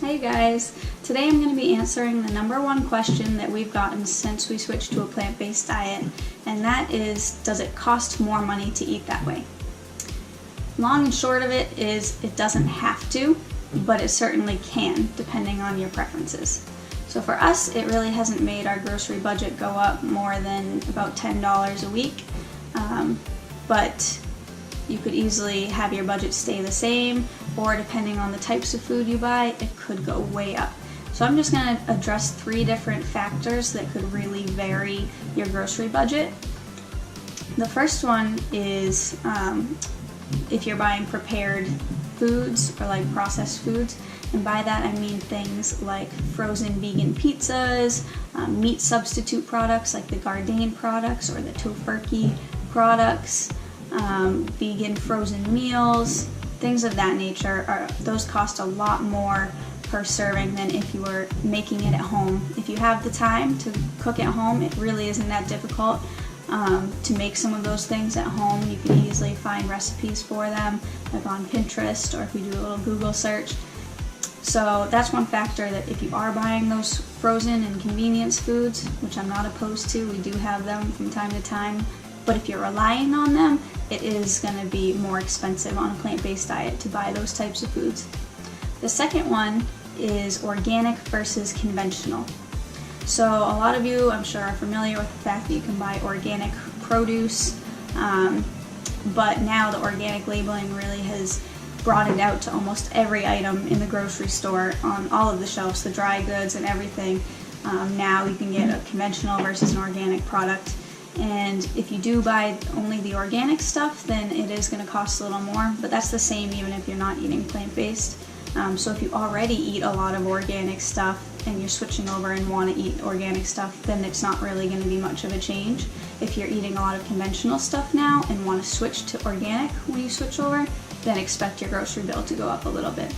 Hey guys, today I'm going to be answering the number one question that we've gotten since we switched to a plant-based diet, and that is, does it cost more money to eat that way? Long and short of it is, it doesn't have to, but it certainly can, depending on your preferences. So for us, it really hasn't made our grocery budget go up more than about $10 a week, but you could easily have your budget stay the same, or depending on the types of food you buy, it could go way up. So I'm just going to address 3 different factors that could really vary your grocery budget. The first one is if you're buying prepared foods or like processed foods, and by that I mean things like frozen vegan pizzas, meat substitute products like the Gardein products or the Tofurky products, vegan frozen meals, things of that nature. Those cost a lot more per serving than if you were making it at home. If you have the time to cook at home, it really isn't that difficult to make some of those things at home. You can easily find recipes for them, like on Pinterest, or if you do a little Google search. So that's one factor, that if you are buying those frozen and convenience foods, which I'm not opposed to, we do have them from time to time, but if you're relying on them, it is going to be more expensive on a plant-based diet to buy those types of foods. The second one is organic versus conventional. So a lot of you, I'm sure, are familiar with the fact that you can buy organic produce, but now the organic labeling really has broadened out to almost every item in the grocery store, on all of the shelves, the dry goods and everything. Now you can get a conventional versus an organic product. And if you do buy only the organic stuff, then it is going to cost a little more, but that's the same even if you're not eating plant-based. So if you already eat a lot of organic stuff and you're switching over and want to eat organic stuff, then it's not really going to be much of a change. If you're eating a lot of conventional stuff now and want to switch to organic when you switch over, then expect your grocery bill to go up a little bit.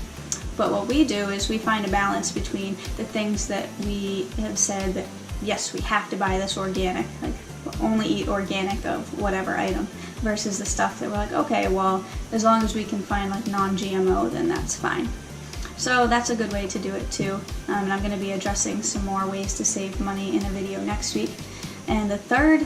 But what we do is we find a balance between the things that we have said that, yes, we have to buy this organic, like only eat organic of whatever item, versus the stuff that we're like, okay, well, as long as we can find like non-GMO, then that's fine. So that's a good way to do it too. And I'm going to be addressing some more ways to save money in a video next week. And the third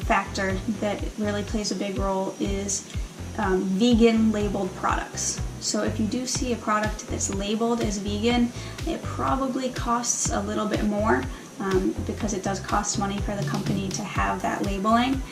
factor that really plays a big role is vegan labeled products. So if you do see a product that's labeled as vegan, it probably costs a little bit more, because it does cost money for the company to have that labeling.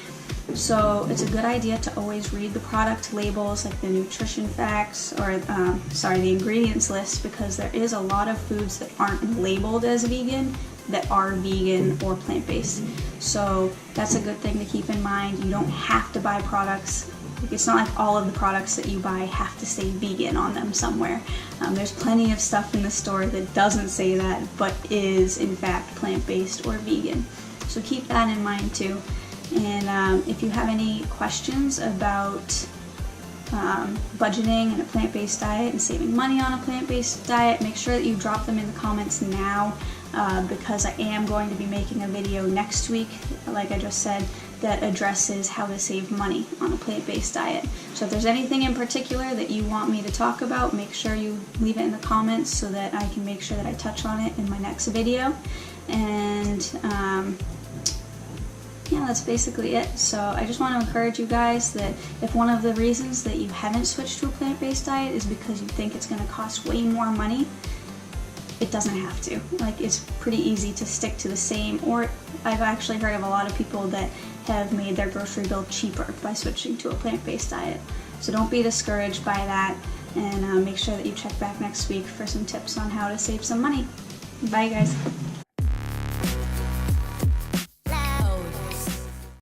So it's a good idea to always read the product labels, like the nutrition facts, or the ingredients list, because there is a lot of foods that aren't labeled as vegan that are vegan or plant-based. So that's a good thing to keep in mind. You don't have to buy products. It's not like all of the products that you buy have to say vegan on them somewhere. There's plenty of stuff in the store that doesn't say that, but is in fact plant-based or vegan. So keep that in mind too. And if you have any questions about budgeting in a plant-based diet and saving money on a plant-based diet, make sure that you drop them in the comments now, because I am going to be making a video next week, like I just said, that addresses how to save money on a plant-based diet. So if there's anything in particular that you want me to talk about, make sure you leave it in the comments so that I can make sure that I touch on it in my next video. And yeah, that's basically it. So I just want to encourage you guys that if one of the reasons that you haven't switched to a plant-based diet is because you think it's going to cost way more money, it doesn't have to. Like, it's pretty easy to stick to the same, or I've actually heard of a lot of people that have made their grocery bill cheaper by switching to a plant-based diet. So don't be discouraged by that, and make sure that you check back next week for some tips on how to save some money. Bye guys.